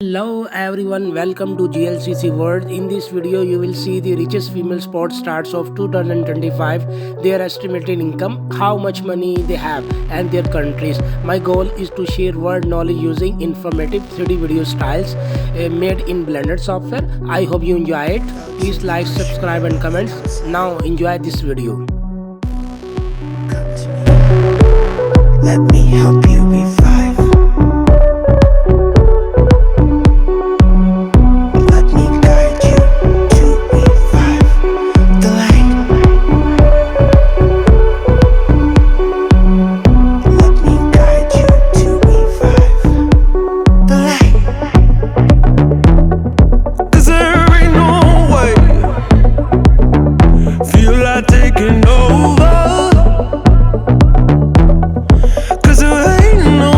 Hello everyone, welcome to GLCC World. In this video, you will see the richest female sports stars of 2025, their estimated income, how much money they have, and their countries. My goal is to share world knowledge using informative 3D video styles made in Blender software. I hope you enjoy it. Please like, subscribe, and comment. Now, enjoy this video. Let me help you revive. Let me guide you to revive the light. Let me guide you to revive the light. 'Cause there ain't no way. Feel like taking over. 'Cause there ain't no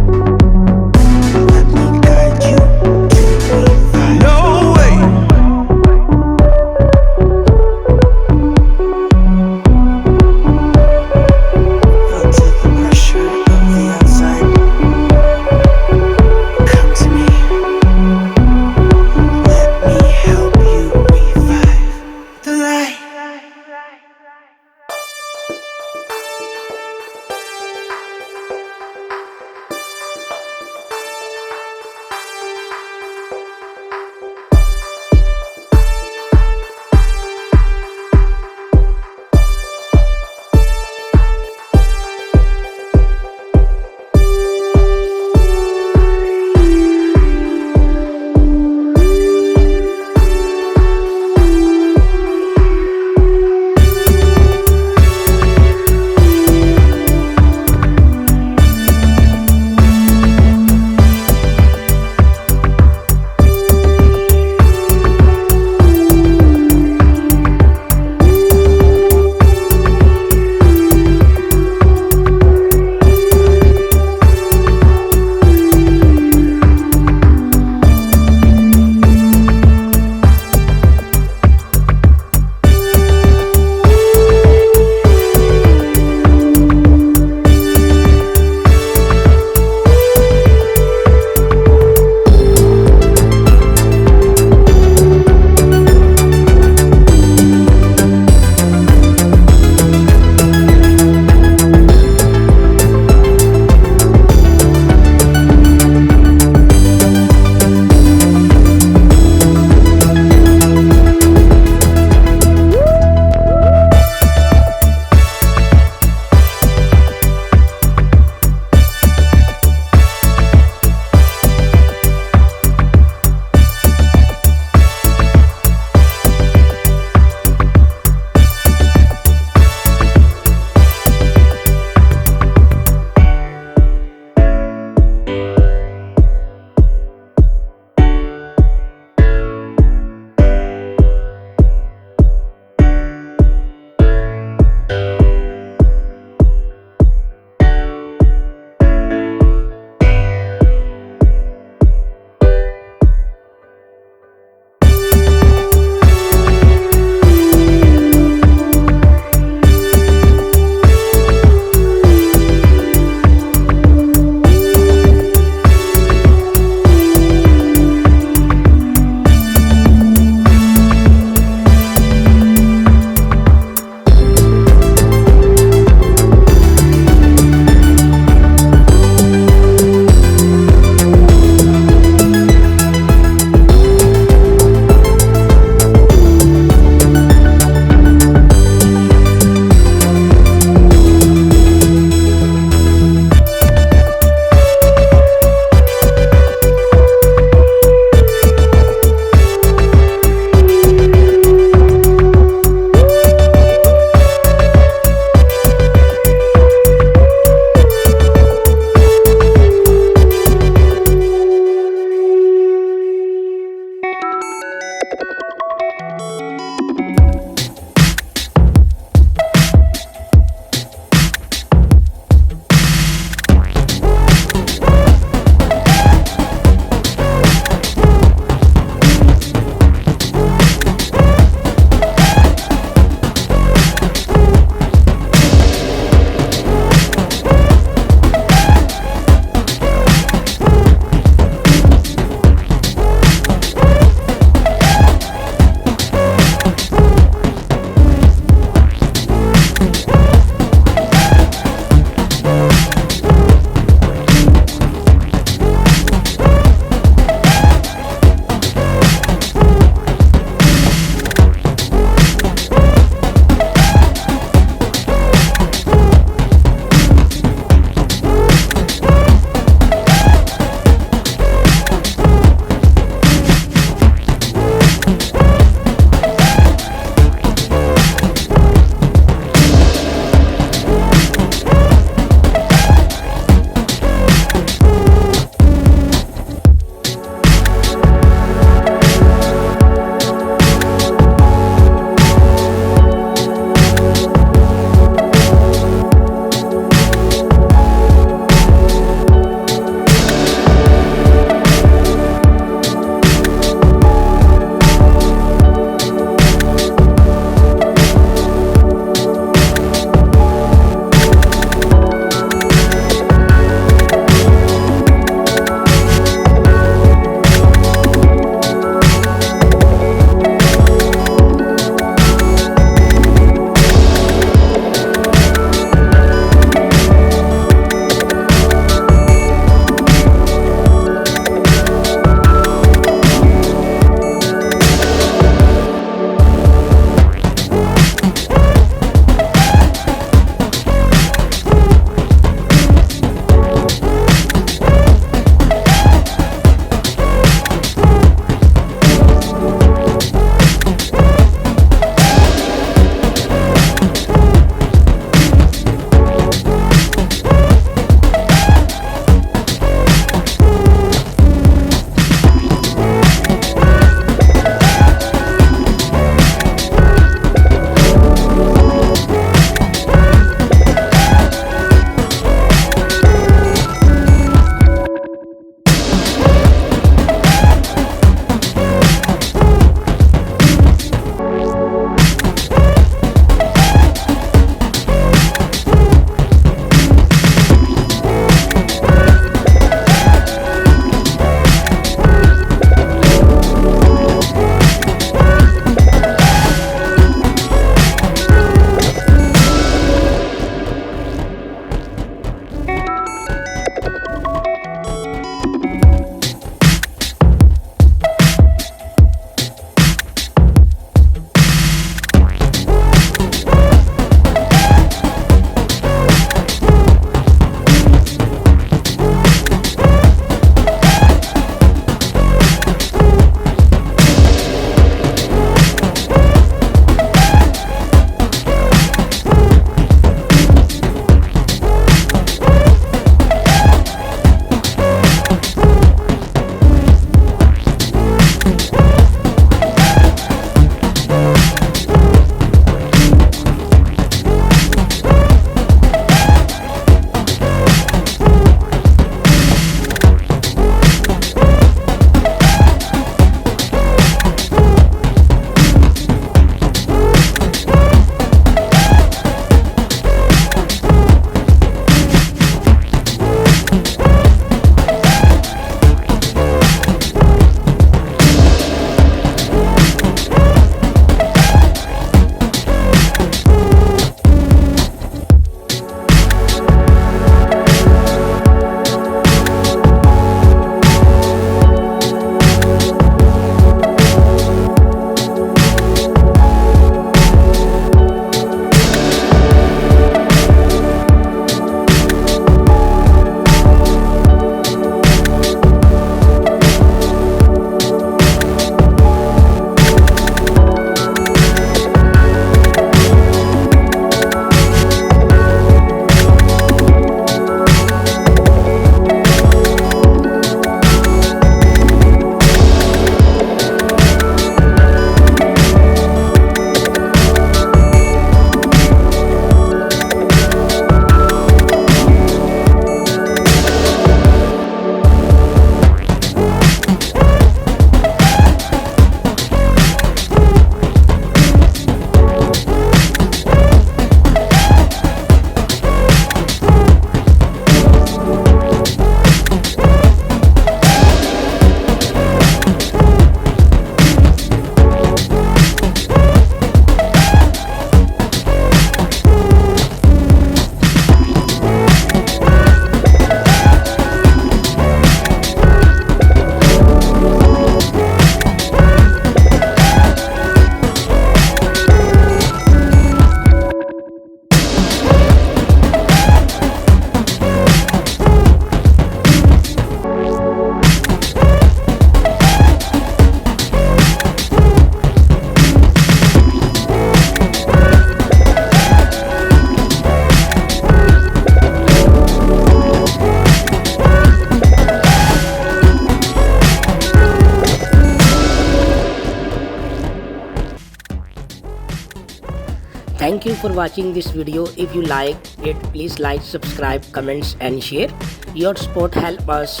Thank you for watching this video. If you liked it, please like, subscribe, comments and share. Your support help us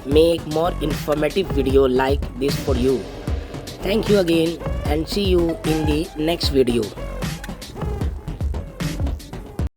make more informative video like this for you. Thank you again and see you in the next video.